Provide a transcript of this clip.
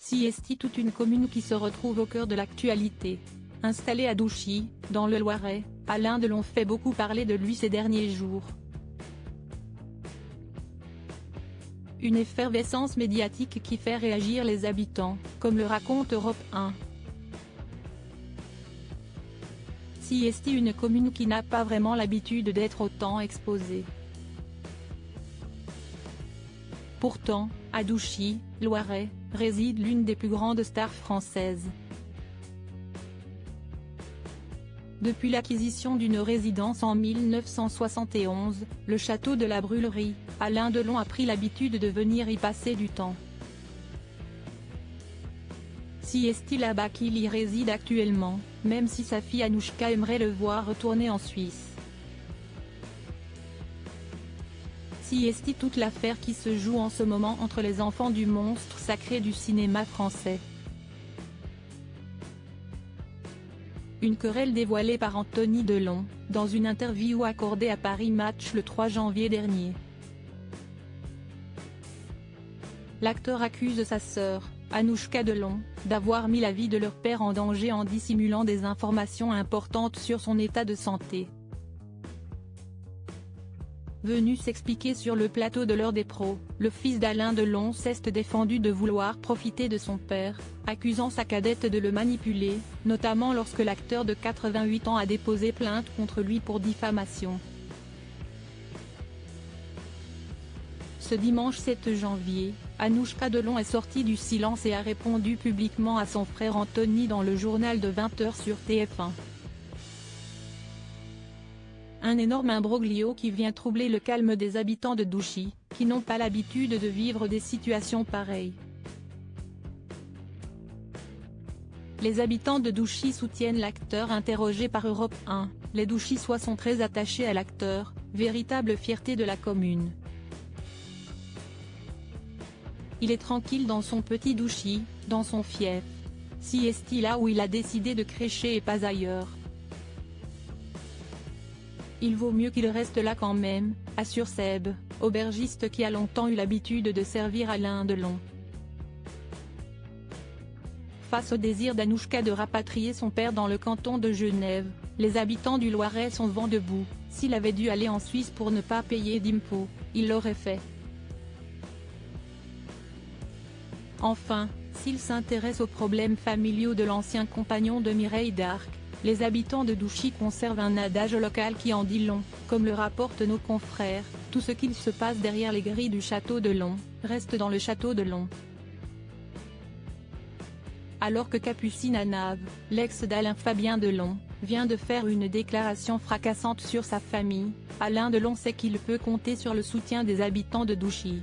Siesti, toute une commune qui se retrouve au cœur de l'actualité. Installé à Douchy, dans le Loiret, Alain Delon fait beaucoup parler de lui ces derniers jours. Une effervescence médiatique qui fait réagir les habitants, comme le raconte Europe 1. Siesti, une commune qui n'a pas vraiment l'habitude d'être autant exposée. Pourtant, à Douchy, Loiret, réside l'une des plus grandes stars françaises. Depuis l'acquisition d'une résidence en 1971, le château de la Brûlerie, Alain Delon a pris l'habitude de venir y passer du temps. Siesti là-bas qu'il y réside actuellement, même si sa fille Anouchka aimerait le voir retourner en Suisse. Siesti, toute l'affaire qui se joue en ce moment entre les enfants du monstre sacré du cinéma français. Une querelle dévoilée par Anthony Delon, dans une interview accordée à Paris Match le 3 janvier dernier. L'acteur accuse sa sœur, Anouchka Delon, d'avoir mis la vie de leur père en danger en dissimulant des informations importantes sur son état de santé. Venu s'expliquer sur le plateau de l'Heure des pros, le fils d'Alain Delon s'est défendu de vouloir profiter de son père, accusant sa cadette de le manipuler, notamment lorsque l'acteur de 88 ans a déposé plainte contre lui pour diffamation. Ce dimanche 7 janvier, Anouchka Delon est sortie du silence et a répondu publiquement à son frère Anthony dans le journal de 20h sur TF1. Un énorme imbroglio qui vient troubler le calme des habitants de Douchy, qui n'ont pas l'habitude de vivre des situations pareilles. Les habitants de Douchy soutiennent l'acteur interrogé par Europe 1, les Douchissois sont très attachés à l'acteur, véritable fierté de la commune. Il est tranquille dans son petit Douchy, dans son fief. Siesti, là où il a décidé de crécher et pas ailleurs. Il vaut mieux qu'il reste là quand même, assure Seb, aubergiste qui a longtemps eu l'habitude de servir Alain Delon. Face au désir d'Anouchka de rapatrier son père dans le canton de Genève, les habitants du Loiret sont vent debout. S'il avait dû aller en Suisse pour ne pas payer d'impôts, il l'aurait fait. Enfin, s'il s'intéresse aux problèmes familiaux de l'ancien compagnon de Mireille d'Arc, les habitants de Douchy conservent un adage local qui en dit long, comme le rapportent nos confrères, tout ce qu'il se passe derrière les grilles du château Delon, reste dans le château Delon. Alors que Capucine Anave, l'ex d'Alain Fabien Delon, vient de faire une déclaration fracassante sur sa famille, Alain Delon sait qu'il peut compter sur le soutien des habitants de Douchy.